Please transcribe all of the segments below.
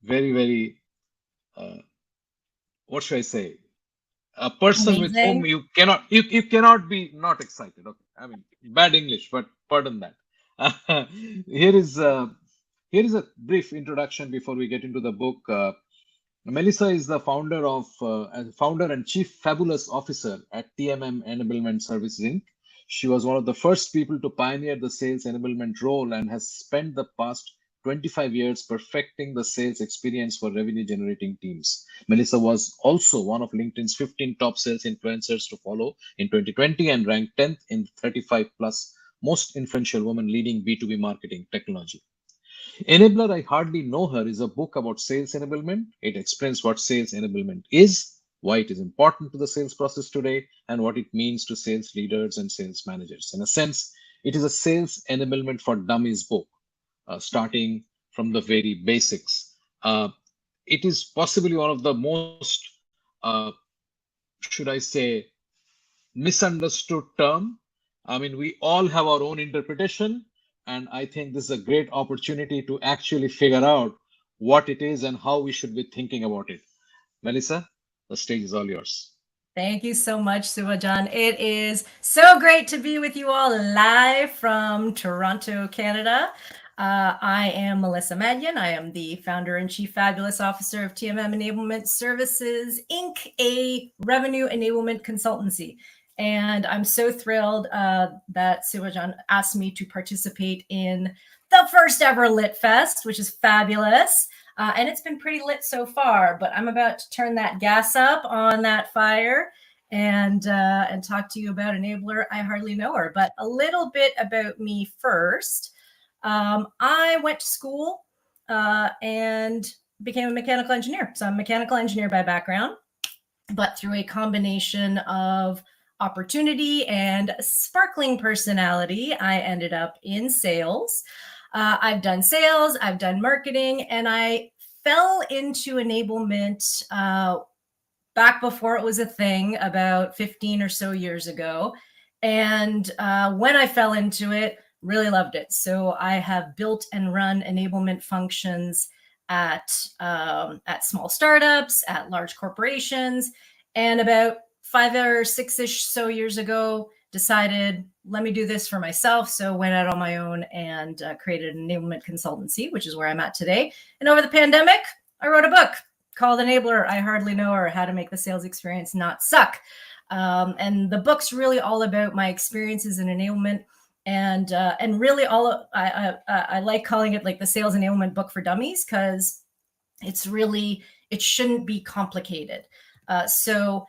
very, very, uh, what should I say? A person with whom Amazing. you cannot be not excited. Okay, I mean bad English, but pardon that. Here is here is a brief introduction before we get into the book. Melissa is the founder and chief fabulous officer at TMM Enablement Services Inc. She was one of the first people to pioneer the sales enablement role and has spent the past 25 years perfecting the sales experience for revenue generating teams. Melissa was also one of LinkedIn's 15 top sales influencers to follow in 2020 and ranked 10th in 35 plus most influential women leading B2B marketing technology. Enabler, I Hardly Know Her is a book about sales enablement. It explains what sales enablement is, why it is important to the sales process today, and what it means to sales leaders and sales managers. In a sense, it is a sales enablement for dummies book, starting from the very basics. It is possibly one of the most, uh, should I say, misunderstood term. I mean, we all have our own interpretation, and I think this is a great opportunity to actually figure out what it is and how we should be thinking about it. Melissa, the stage is all yours. Thank you so much, Subajan. It is so great to be with you all live from Toronto, Canada. I am Melissa Madian. I am the founder and chief fabulous officer of TMM Enablement Services, Inc., a revenue enablement consultancy. And I'm so thrilled that Subajan asked me to participate in the first ever Lit Fest, which is fabulous. And it's been pretty lit so far, but I'm about to turn that gas up on that fire and talk to you about Enabler. I hardly know her, but a little bit about me first. I went to school and became a mechanical engineer. So I'm a mechanical engineer by background, but through a combination of opportunity and sparkling personality, I ended up in sales. I've done sales, I've done marketing, and I fell into enablement back before it was a thing about 15 or so years ago. And when I fell into it, really loved it. So I have built and run enablement functions at small startups, at large corporations, and about 5 or 6-ish so years ago, decided let me do this for myself. So went out on my own and created an enablement consultancy, which is where I'm at today. And over the pandemic, I wrote a book called Enabler, I Hardly Know Her, How to Make the Sales Experience Not Suck. And the book's really all about my experiences in enablement and really I like calling it like the sales enablement book for dummies because it shouldn't be complicated. So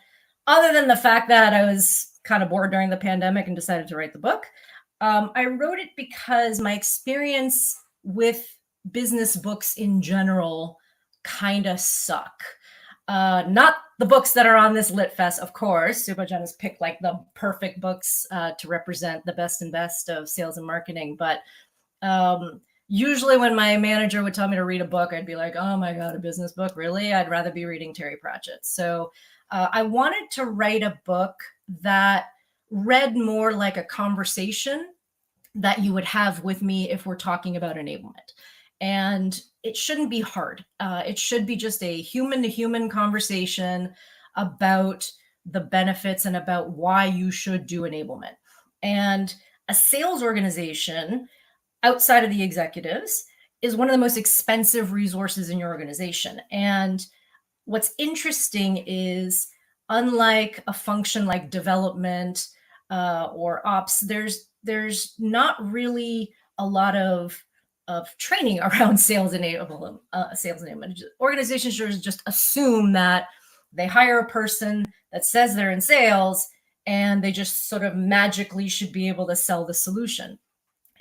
other than the fact that I was kind of bored during the pandemic and decided to write the book, I wrote it because my experience with business books in general kind of suck. Not the books that are on this Lit Fest, of course. Subajan has picked like the perfect books to represent the best and best of sales and marketing. But usually when my manager would tell me to read a book, I'd be like, oh my God, a business book? Really? I'd rather be reading Terry Pratchett. So I wanted to write a book that read more like a conversation that you would have with me if we're talking about enablement. And it shouldn't be hard. It should be just a human to human conversation about the benefits and about why you should do enablement. And a sales organization outside of the executives is one of the most expensive resources in your organization. And what's interesting is, unlike a function like development or ops, there's not really a lot of training around sales enablement. Organizations just assume that they hire a person that says they're in sales and they just sort of magically should be able to sell the solution.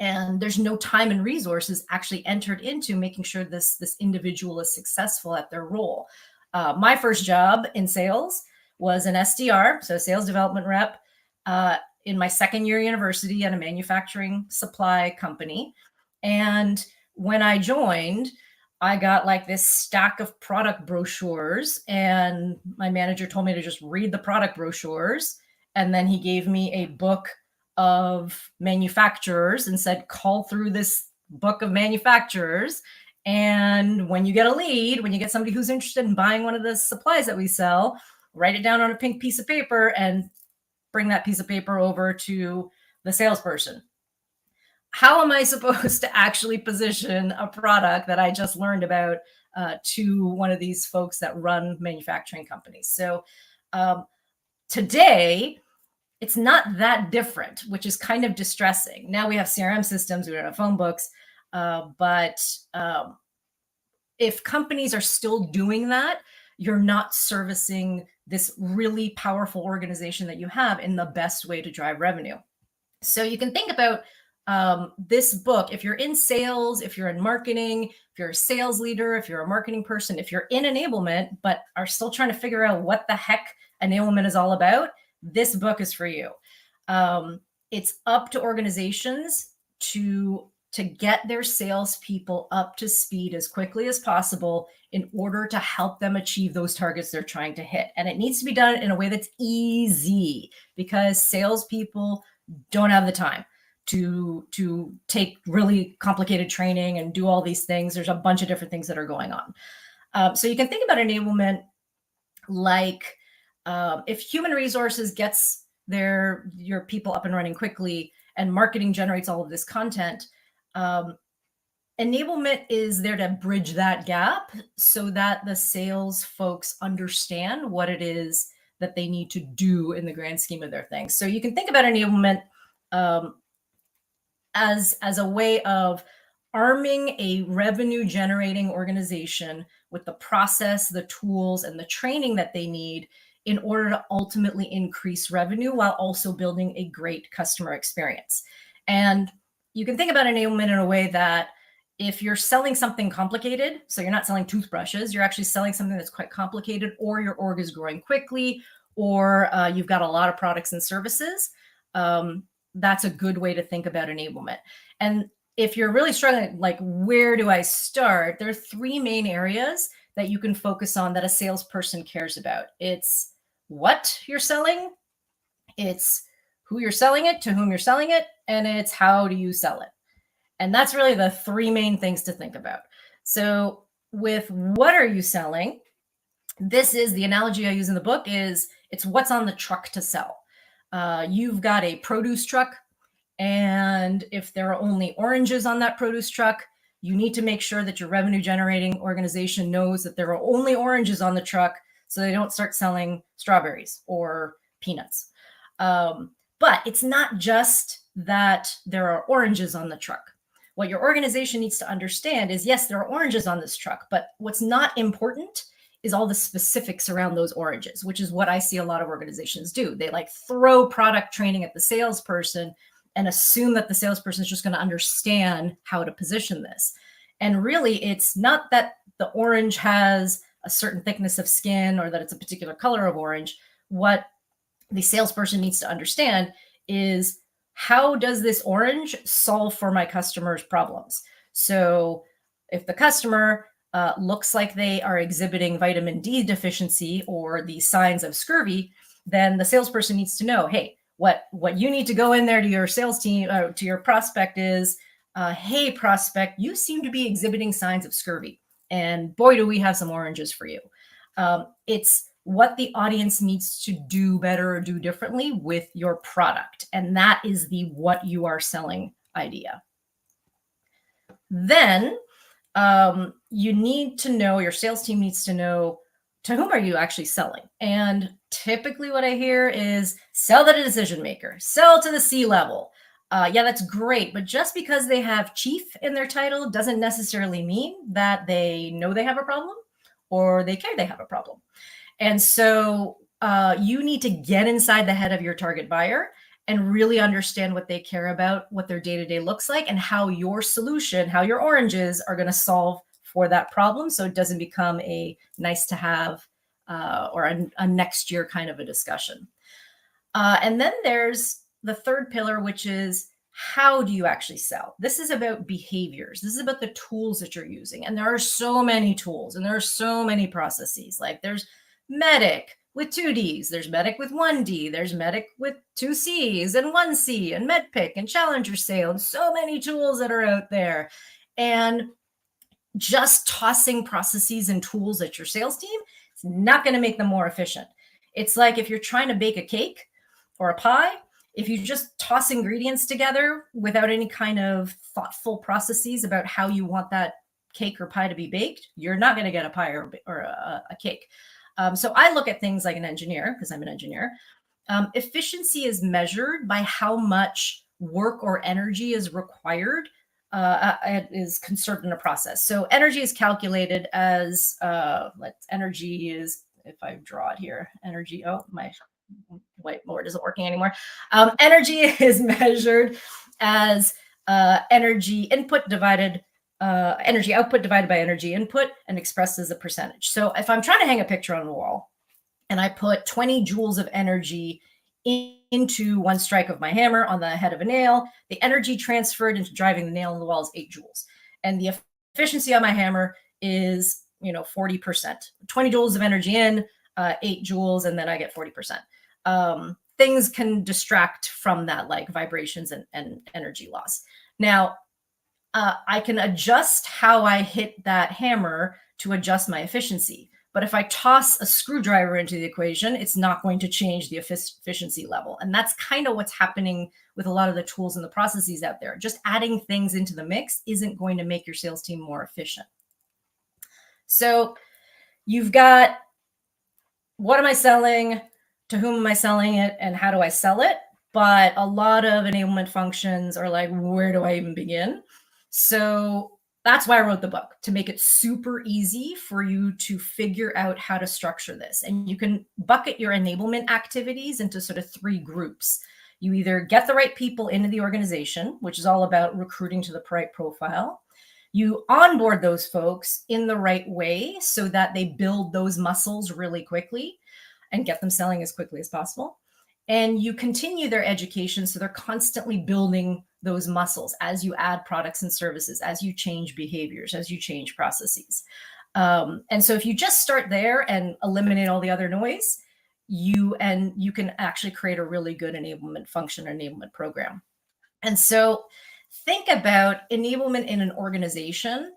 And there's no time and resources actually entered into making sure this individual is successful at their role. My first job in sales was an SDR, so sales development rep, in my second year university at a manufacturing supply company. And when I joined, I got like this stack of product brochures, and my manager told me to just read the product brochures. And then he gave me a book of manufacturers and said, call through this book of manufacturers And when you get a lead, when you get somebody who's interested in buying one of the supplies that we sell, write it down on a pink piece of paper and bring that piece of paper over to the salesperson. How am I supposed to actually position a product that I just learned about to one of these folks that run manufacturing companies? So today, it's not that different, which is kind of distressing. Now we have CRM systems, we don't have phone books, but if companies are still doing that, you're not servicing this really powerful organization that you have in the best way to drive revenue. So you can think about this book. If you're in sales, if you're in marketing, if you're a sales leader, if you're a marketing person, if you're in enablement, but are still trying to figure out what the heck enablement is all about, this book is for you. It's up to organizations to get their salespeople up to speed as quickly as possible in order to help them achieve those targets they're trying to hit. And it needs to be done in a way that's easy, because salespeople don't have the time to take really complicated training and do all these things. There's a bunch of different things that are going on. So you can think about enablement like if human resources gets your people up and running quickly and marketing generates all of this content, enablement is there to bridge that gap so that the sales folks understand what it is that they need to do in the grand scheme of their things. So you can think about enablement as a way of arming a revenue generating organization with the process, the tools, and the training that they need in order to ultimately increase revenue while also building a great customer experience. And you can think about enablement in a way that if you're selling something complicated, so you're not selling toothbrushes, you're actually selling something that's quite complicated, or your org is growing quickly, or you've got a lot of products and services, that's a good way to think about enablement. And if you're really struggling, like, where do I start? There are three main areas that you can focus on that a salesperson cares about. It's what you're selling, it's who you're selling it, to whom you're selling it, and it's how do you sell it. And that's really the three main things to think about. So with what are you selling, this is the analogy I use in the book, is it's what's on the truck to sell. You've got a produce truck, and if there are only oranges on that produce truck, you need to make sure that your revenue generating organization knows that there are only oranges on the truck so they don't start selling strawberries or peanuts. But it's not just that there are oranges on the truck. What your organization needs to understand is, yes, there are oranges on this truck, but what's not important is all the specifics around those oranges, which is what I see a lot of organizations do. They like throw product training at the salesperson and assume that the salesperson is just going to understand how to position this. And really, it's not that the orange has a certain thickness of skin or that it's a particular color of orange. What the salesperson needs to understand is, how does this orange solve for my customer's problems? So if the customer looks like they are exhibiting vitamin D deficiency or the signs of scurvy, then the salesperson needs to know, hey, what you need to go in there to your sales team, to your prospect is, hey, prospect, you seem to be exhibiting signs of scurvy. And boy, do we have some oranges for you. It's what the audience needs to do better or do differently with your product. And that is the what you are selling idea. Then you need to know, your sales team needs to know, to whom are you actually selling? And typically what I hear is, sell to the decision maker, sell to the C-level. Yeah, that's great. But just because they have chief in their title doesn't necessarily mean that they know they have a problem or they care they have a problem. And so you need to get inside the head of your target buyer and really understand what they care about, what their day-to-day looks like, and how your solution, how your oranges are going to solve for that problem, so it doesn't become a nice to have or a next year kind of a discussion. And then there's the third pillar, which is, how do you actually sell? This is about behaviors. This is about the tools that you're using. And there are so many tools and there are so many processes. Like there's Medic with 2 Ds, there's Medic with 1 D, there's Medic with 2 Cs and 1 C, and MedPick and Challenger Sale, and so many tools that are out there. And just tossing processes and tools at your sales team, it's not going to make them more efficient. It's like if you're trying to bake a cake or a pie, if you just toss ingredients together without any kind of thoughtful processes about how you want that cake or pie to be baked, you're not going to get a pie or a cake. So I look at things like an engineer, because I'm an engineer. Efficiency is measured by how much work or energy is required, is conserved in a process. So energy is calculated as, energy is, if I draw it here, energy, oh, my whiteboard isn't working anymore. Energy is measured as energy input divided, energy output divided by energy input, and expressed as a percentage. So if I'm trying to hang a picture on the wall and I put 20 joules of energy into one strike of my hammer on the head of a nail, the energy transferred into driving the nail in the wall is 8 joules. And the efficiency on my hammer is, 40%. 20 joules of energy in, 8 joules, and then I get 40%. Things can distract from that, like vibrations and energy loss. Now, I can adjust how I hit that hammer to adjust my efficiency. But if I toss a screwdriver into the equation, it's not going to change the efficiency level. And that's kind of what's happening with a lot of the tools and the processes out there. Just adding things into the mix isn't going to make your sales team more efficient. So you've got, what am I selling? To whom am I selling it? And how do I sell it? But a lot of enablement functions are like, where do I even begin? So that's why I wrote the book, to make it super easy for you to figure out how to structure this. And you can bucket your enablement activities into sort of 3 groups. You either get the right people into the organization, which is all about recruiting to the right profile. You onboard those folks in the right way so that they build those muscles really quickly and get them selling as quickly as possible. And you continue their education so they're constantly building those muscles as you add products and services, as you change behaviors, as you change processes. And so if you just start there and eliminate all the other noise, you can actually create a really good enablement function, enablement program. And so think about enablement in an organization.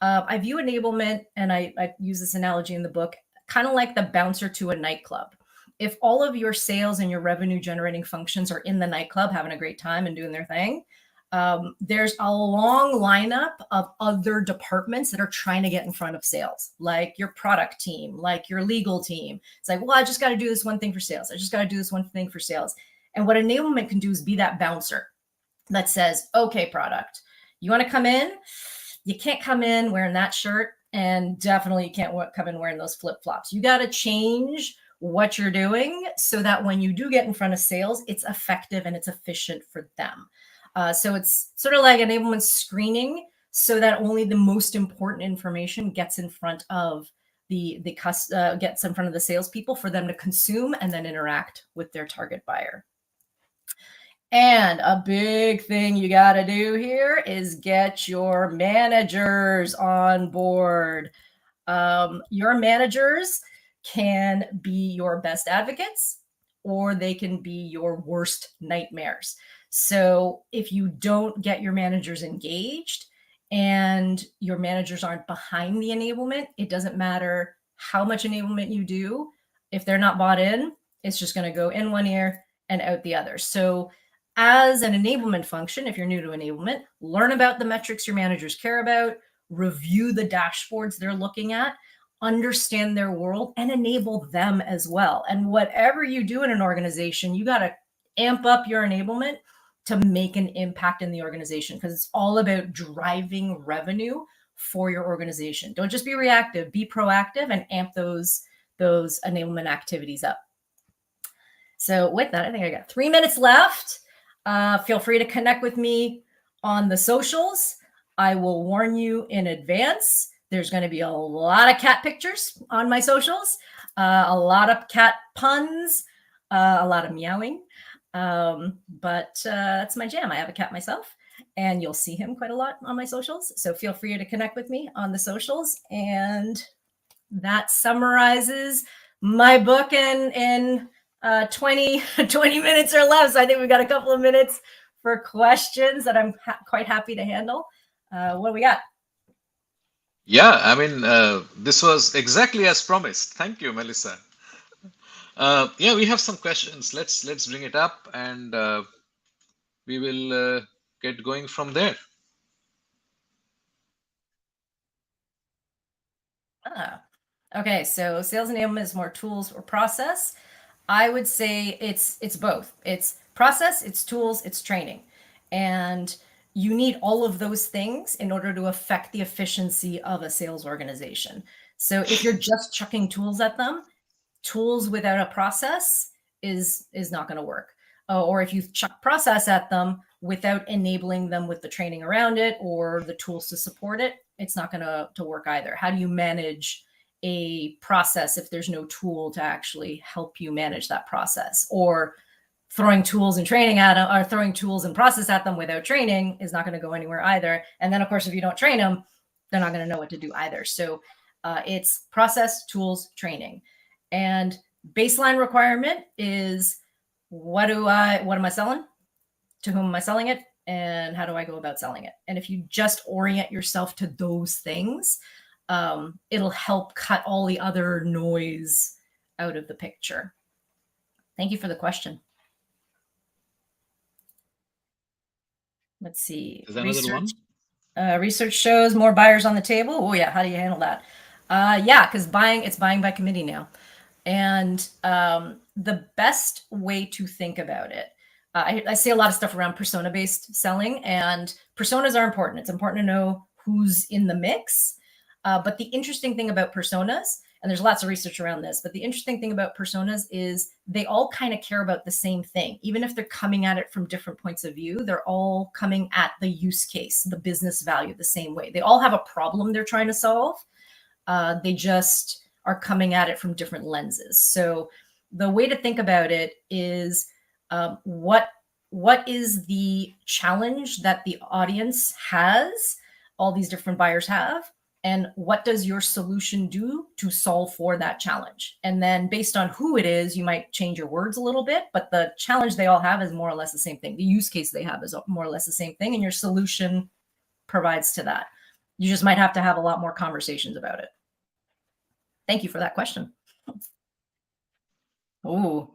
I view enablement, and I use this analogy in the book, kind of like the bouncer to a nightclub. If all of your sales and your revenue generating functions are in the nightclub having a great time and doing their thing, there's a long lineup of other departments that are trying to get in front of sales, like your product team, like your legal team. It's like, well, I just got to do this one thing for sales. I just got to do this one thing for sales. And what enablement can do is be that bouncer that says, okay, product, you want to come in? You can't come in wearing that shirt, and definitely you can't come in wearing those flip-flops. You got to change what you're doing so that when you do get in front of sales, it's effective and it's efficient for them. So it's sort of like enablement screening so that only the most important information gets in front of gets in front of the salespeople for them to consume and then interact with their target buyer. And a big thing you got to do here is get your managers on board. Your managers can be your best advocates, or they can be your worst nightmares. So if you don't get your managers engaged and your managers aren't behind the enablement, it doesn't matter how much enablement you do. If they're not bought in, it's just going to go in one ear and out the other. So as an enablement function, if you're new to enablement, learn about the metrics your managers care about, review the dashboards they're looking at, understand their world, and enable them as well. And whatever you do in an organization, you got to amp up your enablement to make an impact in the organization, because it's all about driving revenue for your organization. Don't just be reactive, be proactive and amp those enablement activities up. So with that, I think I got 3 minutes left. Feel free to connect with me on the socials. I will warn you in advance. There's going to be a lot of cat pictures on my socials, a lot of cat puns, a lot of meowing. But that's my jam. I have a cat myself, and you'll see him quite a lot on my socials. So feel free to connect with me on the socials. And that summarizes my book in 20 minutes or less. I think we've got a couple of minutes for questions that I'm quite happy to handle. What do we got? Yeah, I mean, this was exactly as promised. Thank you, Melissa. Yeah, we have some questions. Let's bring it up, and we will get going from there. Ah, okay. So sales enablement is more tools or process. I would say it's both. It's process, it's tools, it's training. And you need all of those things in order to affect the efficiency of a sales organization. So if you're just chucking tools at them, tools without a process is not going to work. Or if you chuck process at them without enabling them with the training around it or the tools to support it, it's not going to work either. How do you manage a process if there's no tool to actually help you manage that process? Or throwing tools and training at them, or throwing tools and process at them without training is not going to go anywhere either. And then of course, if you don't train them, they're not going to know what to do either. So it's process, tools, training. And baseline requirement is what am I selling? To whom am I selling it? And how do I go about selling it? And if you just orient yourself to those things, it'll help cut all the other noise out of the picture. Thank you for the question. Let's see. Is another one? Research shows more buyers on the table. Oh yeah, how do you handle that? Yeah, because it's buying by committee now. And the best way to think about it, I see a lot of stuff around persona-based selling, and personas are important. It's important to know who's in the mix. But the interesting thing about personas, and there's lots of research around this, but the interesting thing about personas is they all kind of care about the same thing. Even if they're coming at it from different points of view, they're all coming at the use case, the business value the same way. They all have a problem they're trying to solve. They just are coming at it from different lenses. So the way to think about it is what is the challenge that the audience has, all these different buyers have, and what does your solution do to solve for that challenge? And then based on who it is, you might change your words a little bit, but the challenge they all have is more or less the same thing. The use case they have is more or less the same thing, and your solution provides to that. You just might have to have a lot more conversations about it. Thank you for that question. Oh,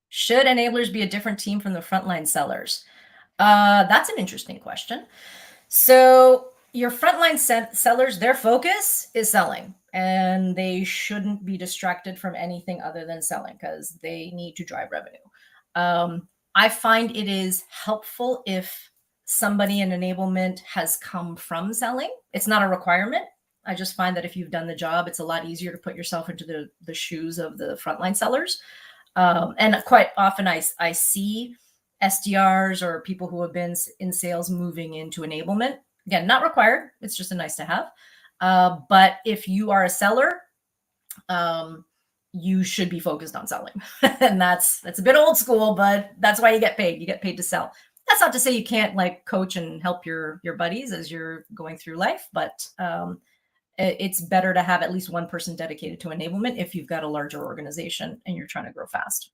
should enablers be a different team from the frontline sellers? That's an interesting question. So your frontline sellers, their focus is selling, and they shouldn't be distracted from anything other than selling because they need to drive revenue. I find it is helpful if somebody in enablement has come from selling. It's not a requirement. I just find that if you've done the job, it's a lot easier to put yourself into the shoes of the frontline sellers. And quite often I see SDRs or people who have been in sales moving into enablement. Again, not required. It's just a nice to have. But if you are a seller, you should be focused on selling. And that's a bit old school, but that's why you get paid. You get paid to sell. That's not to say you can't like coach and help your buddies as you're going through life, but it's better to have at least one person dedicated to enablement if you've got a larger organization and you're trying to grow fast.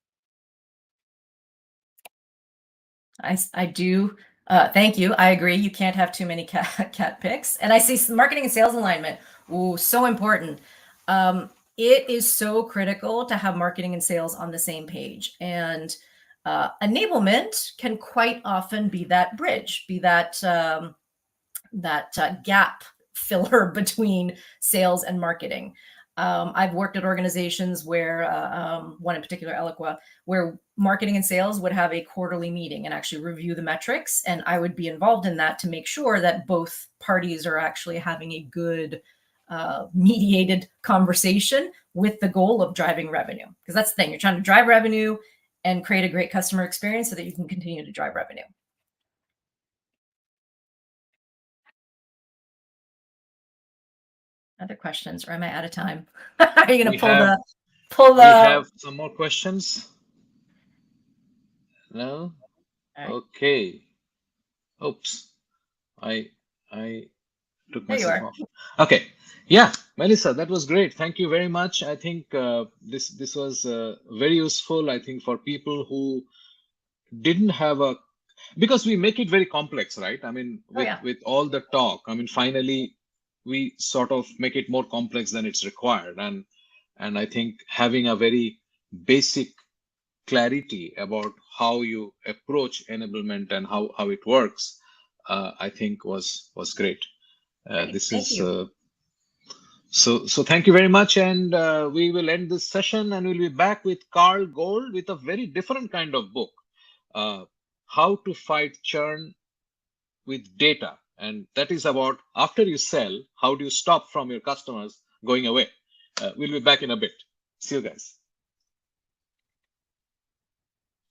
I do. Thank you. I agree. You can't have too many cat picks. And I see marketing and sales alignment. Ooh, so important. It is so critical to have marketing and sales on the same page. And enablement can quite often be that bridge, be that gap filler between sales and marketing. I've worked at organizations where, one in particular, Eloqua, where marketing and sales would have a quarterly meeting and actually review the metrics. And I would be involved in that to make sure that both parties are actually having a good mediated conversation with the goal of driving revenue. Because that's the thing, you're trying to drive revenue and create a great customer experience so that you can continue to drive revenue. Other questions, or am I out of time? Are you going to pull the? We have some more questions. No. Right. Okay. Oops. I took myself off. Okay. Yeah, Melissa, that was great. Thank you very much. I think this was very useful. I think for people who didn't have because we make it very complex, right? I mean, with all the talk. I mean, finally, we sort of make it more complex than it's required. And I think having a very basic clarity about how you approach enablement and how it works, I think was great. Great. This Thank is you. so thank you very much, and we will end this session, and we'll be back with Carl Gold with a very different kind of book, uh, How to Fight Churn with Data. And that is about after you sell, how do you stop from your customers going away? We'll be back in a bit. See you guys.